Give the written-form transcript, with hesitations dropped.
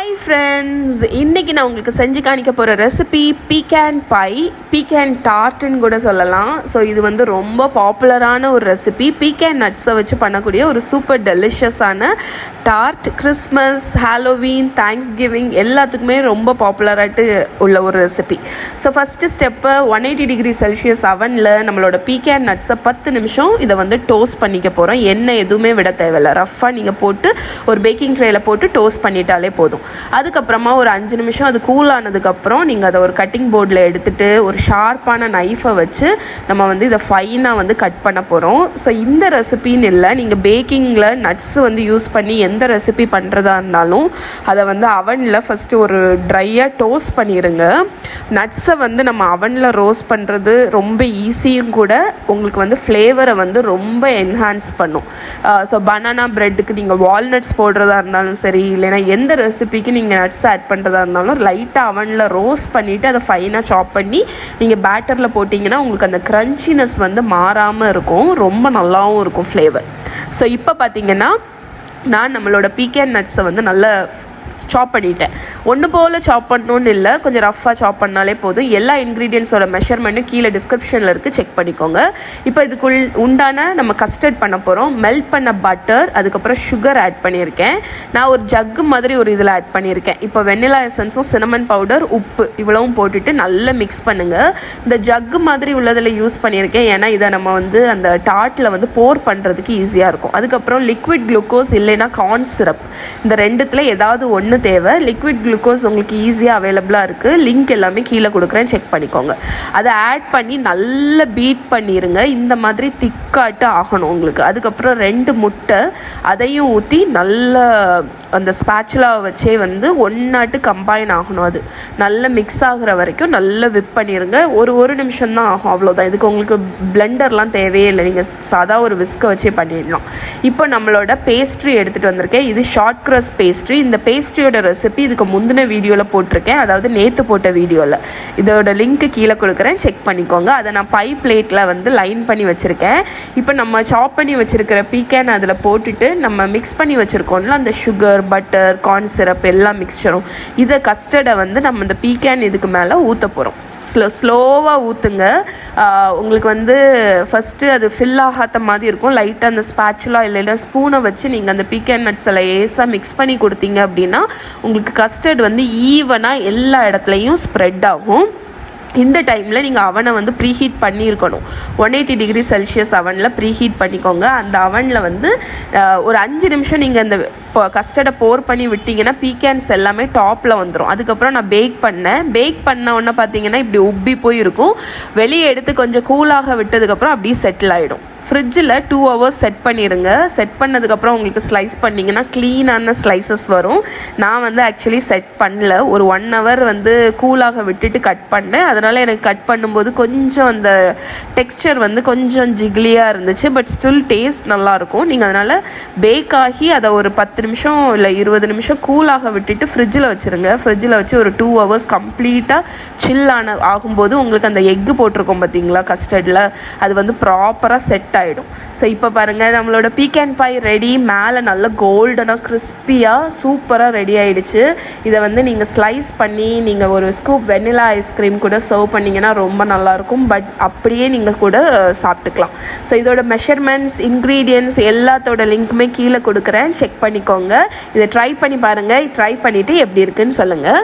Hi friends, இன்றைக்கி நான் உங்களுக்கு செஞ்சு காணிக்க போகிற ரெசிபி பீக்கன் பை, பீக்கன் டார்ட்டுன்னு கூட சொல்லலாம். ஸோ இது வந்து ரொம்ப பாப்புலரான ஒரு ரெசிபி. பீக்கன் நட்ஸை வச்சு பண்ணக்கூடிய ஒரு சூப்பர் டெலிஷியஸான tart. Christmas, Halloween, Thanksgiving எல்லாத்துக்குமே ரொம்ப பாப்புலராகிட்டு உள்ள ஒரு recipe. So first step 180 degree Celsius அவனில் நம்மளோட பீக்கன் நட்ஸை 10 நிமிஷம் இதை வந்து டோஸ்ட் பண்ணிக்க போகிறோம். எண்ணெய் எதுவுமே விட தேவையில்லை. ரஃப்பாக நீங்கள் போட்டு ஒரு பேக்கிங் ட்ரேயில் போட்டு டோஸ்ட் பண்ணிட்டாலே போதும். அதுக்கப்புறமா ஒரு 5 நிமிஷம் அது கூல் ஆனதுக்கப்புறம் நீங்கள் அதை ஒரு கட்டிங் போர்டில் எடுத்துகிட்டு ஒரு ஷார்ப்பான நைஃபை வச்சு நம்ம வந்து இதை ஃபைனாக வந்து கட் பண்ண போகிறோம். ஸோ இந்த ரெசிபின்னு இல்லை, நீங்கள் பேக்கிங்கில் நட்ஸ் வந்து யூஸ் பண்ணி எந்த ரெசிபி பண்ணுறதா இருந்தாலும் அதை வந்து அவனில் ஃபஸ்ட்டு ஒரு ட்ரையாக டோஸ்ட் பண்ணிடுங்க. நட்ஸை வந்து நம்ம அவனில் ரோஸ்ட் பண்ணுறது ரொம்ப ஈஸியும் கூட, உங்களுக்கு வந்து ஃப்ளேவரை வந்து ரொம்ப என்ஹான்ஸ் பண்ணும். ஸோ பனானா ப்ரெட்டுக்கு நீங்கள் வால்நட்ஸ் போடுறதா இருந்தாலும் சரி, இல்லைனா எந்த ரெசிபிக்கு நீங்கள் நட்ஸ் ஆட் பண்ணுறதா இருந்தாலும் லைட்டாக அவனில் ரோஸ்ட் பண்ணிவிட்டு அதை ஃபைனாக சாப் பண்ணி நீங்கள் பேட்டரில் போட்டிங்கன்னா உங்களுக்கு அந்த க்ரன்ச்சினஸ் வந்து மாறாமல் இருக்கும், ரொம்ப நல்லாவும் இருக்கும் ஃப்ளேவர். ஸோ இப்போ பார்த்திங்கன்னா நான் நம்மளோட பீக்கன் நட்ஸை வந்து நல்ல சாப் பண்ணிட்டேன். ஒன்று போல் சாப் பண்ணணுன்னு இல்லை, கொஞ்சம் ரஃப்பாக சாப் பண்ணாலே போதும். எல்லா இன்க்ரீடியன்ஸோட மெஷர்மெண்ட்டும் கீழே டிஸ்கிரிப்ஷனில் இருக்குது, செக் பண்ணிக்கோங்க. இப்போ இதுக்குள் உண்டான நம்ம கஸ்டர்ட் பண்ண போகிறோம். மெல்ட் பண்ண பட்டர், அதுக்கப்புறம் சுகர் ஆட் பண்ணியிருக்கேன். நான் ஒரு ஜக்கு மாதிரி ஒரு இதில் ஆட் பண்ணியிருக்கேன். இப்போ வெண்ணிலா எசன்ஸும் சினமன் பவுடர், உப்பு இவ்வளவும் போட்டுட்டு நல்லா மிக்ஸ் பண்ணுங்கள். இந்த ஜக்கு மாதிரி உள்ளதில் யூஸ் பண்ணியிருக்கேன், ஏன்னா இதை நம்ம வந்து அந்த டார்ட்டில் வந்து போர் பண்ணுறதுக்கு ஈஸியாக இருக்கும். அதுக்கப்புறம் லிக்விட் குளுக்கோஸ் இல்லைன்னா கார்ன் சிரப், இந்த ரெண்டுத்தில் ஏதாவது ஒன்று தேவை. லிக்விட் குளுக்கோஸ் உங்களுக்கு ஈஸியாக அவைலபிளாக இருக்குது, லிங்க் எல்லாமே கீழே கொடுக்குறேன், செக் பண்ணிக்கோங்க. அதை ஆட் பண்ணி நல்லா பீட் பண்ணிடுங்க. இந்த மாதிரி திக்காட்டு ஆகணும் உங்களுக்கு. அதுக்கப்புறம் 2 முட்டை அதையும் ஊற்றி நல்லா அந்த ஸ்பேச்சுலாவை வச்சே வந்து ஒன்றாட்டு கம்பைன் ஆகணும். அது நல்லா மிக்ஸ் ஆகிற வரைக்கும் நல்லா விப் பண்ணிடுங்க. ஒரு நிமிஷம் தான் ஆகும், அவ்வளோதான். இதுக்கு உங்களுக்கு பிளெண்டர்லாம் தேவையே இல்லை, நீங்கள் சாதா ஒரு விஸ்கை வச்சே பண்ணிடலாம். இப்போ நம்மளோட பேஸ்ட்ரி எடுத்துகிட்டு வந்திருக்கேன். இது ஷார்ட் க்ரஸ்ட் பேஸ்ட்ரி. இந்த பேஸ்ட்ரியோட ரெசிபி இதுக்கு முந்தின வீடியோவில் போட்டிருக்கேன், அதாவது நேற்று போட்ட வீடியோவில். இதோட லிங்க்கு கீழே கொடுக்குறேன், செக் பண்ணிக்கோங்க. அதை நான் பை பிளேட்டில் வந்து லைன் பண்ணி வச்சுருக்கேன். இப்போ நம்ம சாப் பண்ணி வச்சுருக்கிற பீக்கன் அதில் போட்டுட்டு நம்ம மிக்ஸ் பண்ணி வச்சுருக்கோம்ல அந்த சுகர், பட்டர், கார்ன் சிரப் எல்லா மிக்சரும், இதை கஸ்டர்டை வந்து நம்ம இந்த பீக்கன் இதுக்கு மேலே ஊற்ற போகிறோம். ஸ்லோவாக ஊற்றுங்க. உங்களுக்கு வந்து ஃபஸ்ட்டு அது ஃபில் ஆகாத மாதிரி இருக்கும். லைட்டாக அந்த ஸ்பேச்சுலா இல்லைன்னா ஸ்பூனை வச்சு நீங்கள் அந்த பீக்கன் நட்ஸில் லேசாக மிக்ஸ் பண்ணி கொடுத்தீங்க அப்படின்னா உங்களுக்கு கஸ்டர்ட் வந்து ஈவனாக எல்லா இடத்துலையும் ஸ்ப்ரெட் ஆகும். இந்த டைமில் நீங்கள் அவனை வந்து ப்ரீஹீட் பண்ணியிருக்கணும். 180 டிகிரி செல்சியஸ் அவனில் ப்ரீஹீட் பண்ணிக்கோங்க. அந்த அவனில் வந்து ஒரு 5 நிமிஷம் நீங்கள் அந்த கஸ்டர்டை போர் பண்ணி விட்டிங்கன்னா பீக்கன்ஸ் எல்லாமே டாப்பில் வந்துடும். அதுக்கப்புறம் நான் பேக் பண்ண உடனே பார்த்தீங்கன்னா இப்படி உப்பி போய் இருக்கும். வெளியே எடுத்து கொஞ்சம் கூலாக விட்டதுக்கப்புறம் அப்படியே செட்டில் ஆகிடும். ஃப்ரிட்ஜில் 2 ஹவர்ஸ் செட் பண்ணிடுங்க. செட் பண்ணதுக்கப்புறம் உங்களுக்கு ஸ்லைஸ் பண்ணிங்கன்னா க்ளீனான ஸ்லைசஸ் வரும். நான் வந்து ஆக்சுவலி செட் பண்ணல, ஒரு 1 ஹவர் வந்து கூலாக விட்டுட்டு கட் பண்ணேன். அதனால் எனக்கு கட் பண்ணும்போது கொஞ்சம் அந்த டெக்ஸ்சர் வந்து கொஞ்சம் ஜிக்லியாக இருந்துச்சு, பட் ஸ்டில் டேஸ்ட் நல்லாயிருக்கும். நீங்கள் அதனால் பேக் ஆகி அதை ஒரு 10 நிமிஷம் இல்லை 20 நிமிஷம் கூலாக விட்டுட்டு ஃப்ரிட்ஜில் வச்சுருங்க. ஃப்ரிட்ஜில் வச்சு ஒரு 2 ஹவர்ஸ் கம்ப்ளீட்டாக சில்லான ஆகும்போது உங்களுக்கு அந்த எக்கு போட்டிருக்கோம் பார்த்தீங்களா கஸ்டர்டில், அது வந்து ப்ராப்பராக செட் ஆகிடும். ஸோ இப்போ பாருங்கள், நம்மளோட பீக்கன் பை ரெடி. மேலே நல்லா கோல்டனாக கிறிஸ்பியாக சூப்பராக ரெடி ஆகிடுச்சு. இதை வந்து நீங்கள் ஸ்லைஸ் பண்ணி நீங்கள் ஒரு ஸ்கூப் வெண்ணிலா ஐஸ்கிரீம் கூட சர்வ் பண்ணிங்கன்னா ரொம்ப நல்லாயிருக்கும். பட் அப்படியே நீங்கள் கூட சாப்பிட்டுக்கலாம். ஸோ இதோட மெஷர்மெண்ட்ஸ், இன்க்ரீடியன்ட்ஸ் எல்லாத்தோட லிங்க்குமே கீழே கொடுக்குறேன், செக் பண்ணிக்கோங்க. இதை ட்ரை பண்ணி பாருங்கள். ட்ரை பண்ணிவிட்டு எப்படி இருக்குன்னு சொல்லுங்கள்.